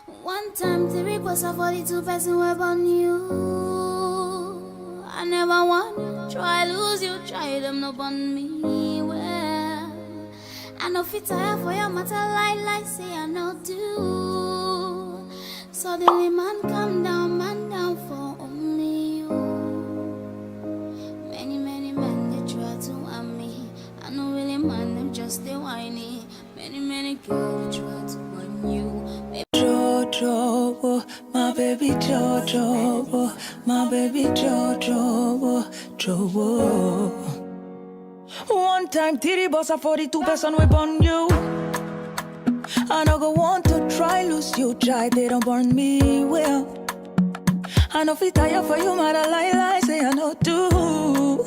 One time the request of 42 person web on you. I never want try lose you, try them no on me. Well, I know fit tire for your matter like say I know do. Suddenly man down for only you. Many men they try to want me. I know really man them just they whiny. Many girls they try to want you. Jojo, my baby Jojo, my baby Jojo, Jojo. One time, Titty boss a 42 person whip on you. I no go want to try lose you, try they don't burn me well. I know fit tire for you, mother lie, say I know do.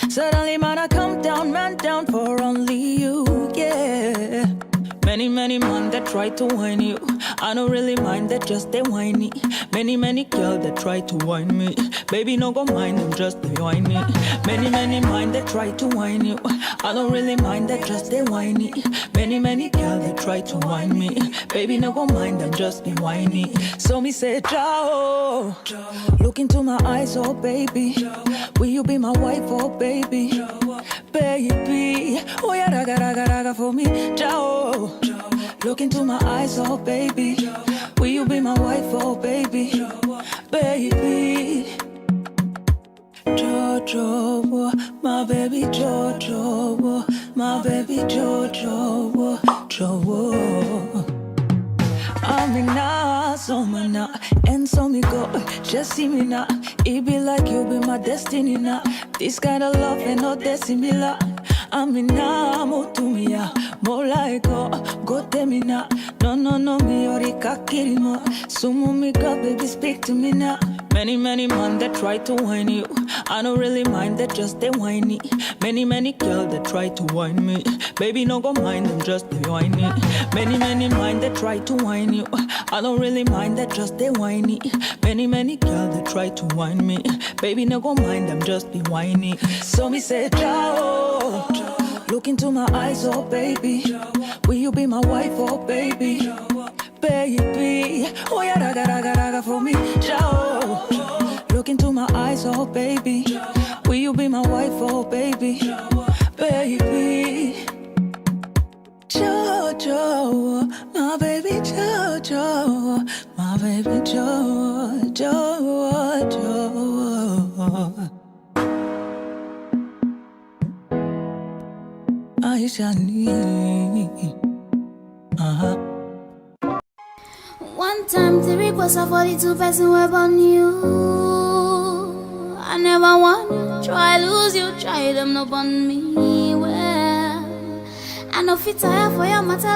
Suddenly man I come down, man down for only you, yeah. Many man that try to whine you. I don't really mind that just they whiny. Many girls that try to whine me. Baby no go mind them just they whiny. Many mind that try to whine you. I don't really mind that just they whiny. Many girls that try to whine me. Baby no go mind them just be whiny. So me say ciao. Look into my eyes, oh baby. Will you be my wife, oh baby? Baby, oh yeah, raga for me, ciao. Look into my eyes, oh baby. Will you be my wife, oh baby? Baby, Jojo, my baby Jojo, my baby Jojo, Jojo. I'm in now, so man now, and so me go, just see me now. It be like you be my destiny now. This kind of love ain't no similar. I'm in now, more to me, more like go to me now. No, me ori kakirimo. Sumo me girl, baby, speak to me now. Many man that try to whine you. I don't really mind that just they whiny. Many girls that try to whine me. Baby no go mind them just they whiny. Many mind that try to whine you. I don't really mind that just they whiny. Many girls that try to whine me. Baby no go mind them just be whiny. So me say ciao. Look into my eyes, oh baby. Will you be my wife, oh baby? Baby, oh yeah, raga for me, ciao. Look into my eyes, oh baby. Will you be my wife, oh baby? Baby, Jojo, my baby Jojo, my baby Jojo. I shall need, One time the request of 42 person web on you. I never want try lose you, try them no on me. Well, I know fit tire for your matter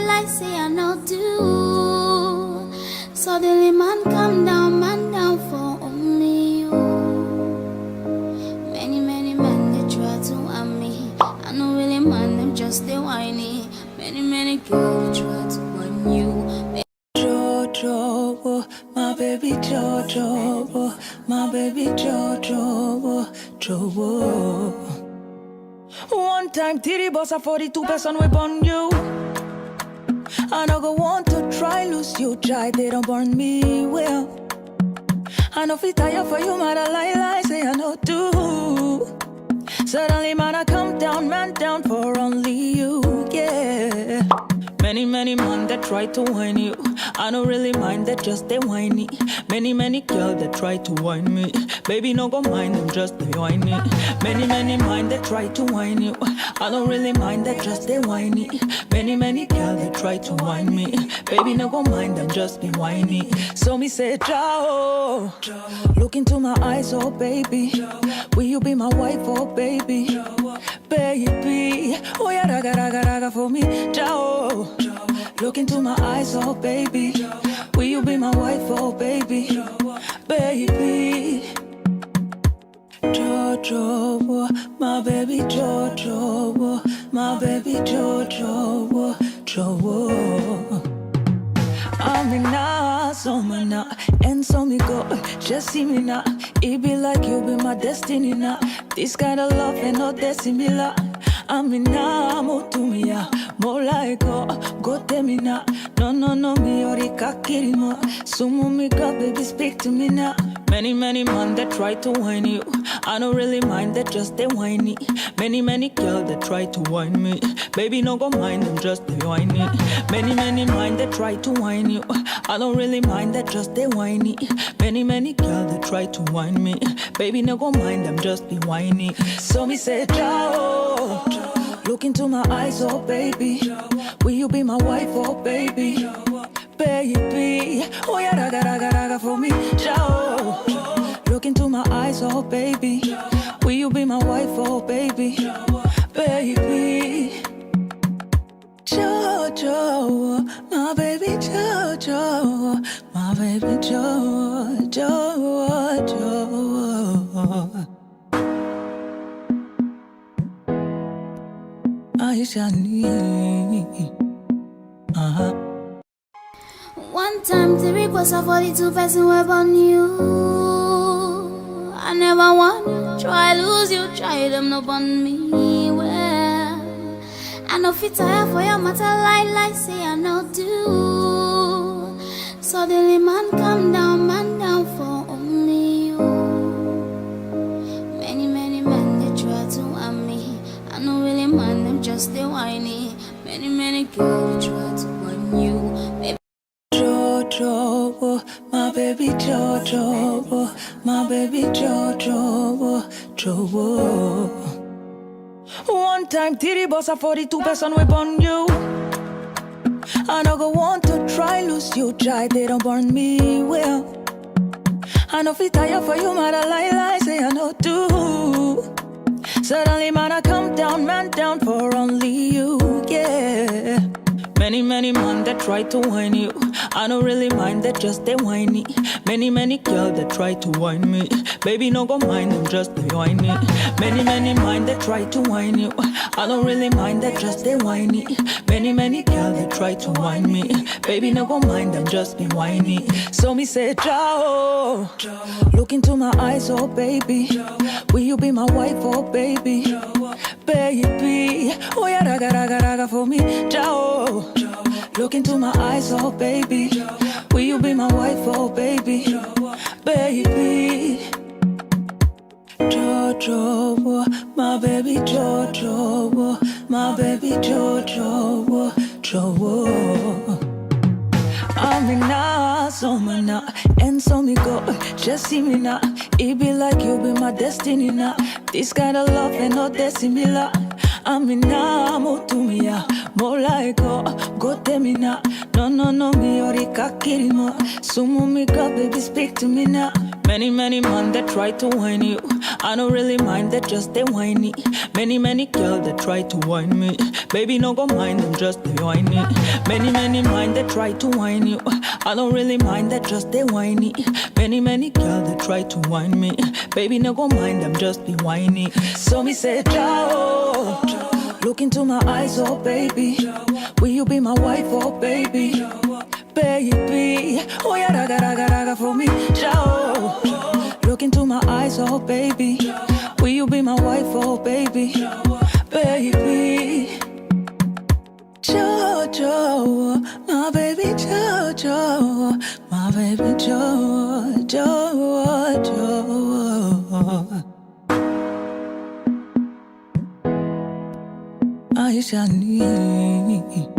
like say I know do. Suddenly man down for only you. Many men they try to want me. I know really man them just they whiny. Many girls they try to want you. Jojo, my baby Jojo, my baby Jojo, Jojo. One time, Titty boss a 42 person whip on you. I no go want to try lose you, try they don't burn me well. I know fit tire for you, mother lie, say I know do. Suddenly man I come down, man down for only you, yeah. Many man that try to whine you. I don't really mind that just they whiny. Many girls that try to whine me. Baby no go mind them just they whiny. Many mind that try to whine you. I don't really mind that just they whiny. Many girls that try to whine me. Baby no go mind them just be whiny. So me say ciao. Look into my eyes, oh baby. Will you be my wife, oh baby? Baby, oh yeah, raga for me, ciao. Look into my eyes, oh baby. Will you be my wife, oh baby? Baby, Jojo, my baby Jojo, my baby Jojo, Jojo. I'm in now, so man now, and so me go, just see me now. It be like you be my destiny now. This kind of love ain't no similar. Amina mutumia molaiko gotemina. No mi orika kirima. Sumu mi God, baby speak to me now. Many men that try to whine you. I don't really mind that, just they whiny. Many girls that try to whine me. Baby, no go mind them, just they whiny. Many mind that try to whine you. I don't really mind that, just they whiny. Many girls that try to whine me. Baby, no go mind them, just be whiny. So me say, ciao. Look into my eyes, oh baby. Will you be my wife, oh baby? Baby, oh yeah, raga for me, ciao. Look into my eyes, oh baby. Will you be my wife, oh baby? Baby, Jojo, my baby Jojo, my baby Jojo. I shall need. One time the request of 42 person web on you. I never want try lose you, try them up on me. Well, I know fit tire for your matter like say I know do. Suddenly man down for only you. Many men they try to want me. I know really mind them just they whiny. Many girls they try to want you. Jojo, my baby Jojo, my baby Jojo. One time, titty boss a 42 person whip on you. I don't go want to try lose you, try they don't burn me well. I know fit tire for you, mother lie, say I know too. Suddenly man I come down, man down for only you, yeah. Many men that try to whine you. I don't really mind that, just they whiny. Many girls that try to whine me. Baby, no go mind them, just they whiny. Many mind that try to whine you. I don't really mind that, just they whiny. Many girls that try to whine me. Baby, no go mind them, just be whiny. So me say, ciao. Look into my eyes, oh baby. Will you be my wife, oh baby? Baby, oh yeah, raga for me, ciao. Look into my eyes, oh baby. Will you be my wife, oh baby? Baby, Jojo, my baby Jojo, my baby Jojo. I'm in now, so me now, and so me go. Just see me now, it be like you be my destiny now. This kind of love ain't no similar. I'm in now, mutumia, molaiko, gotemina. No, mi orika kirima. Sumu mi God, baby, speak to me now. Many men that try to whine you. I don't really mind that, just they whiny. Many girls that try to whine me. Baby, no go mind them, just they whiny. Many mind that try to whine you. I don't really mind that, just they whiny. Many girls that try to whine me. Baby, no go mind them, just be whiny. So me say, ciao. Look into my eyes, oh baby. Will you be my wife, oh baby? Baby, oh yeah, raga for me, ciao. Look into my eyes, oh baby. Will you be my wife, oh baby? Baby, Jojo, my baby Jojo, my baby Jojo. I shall need.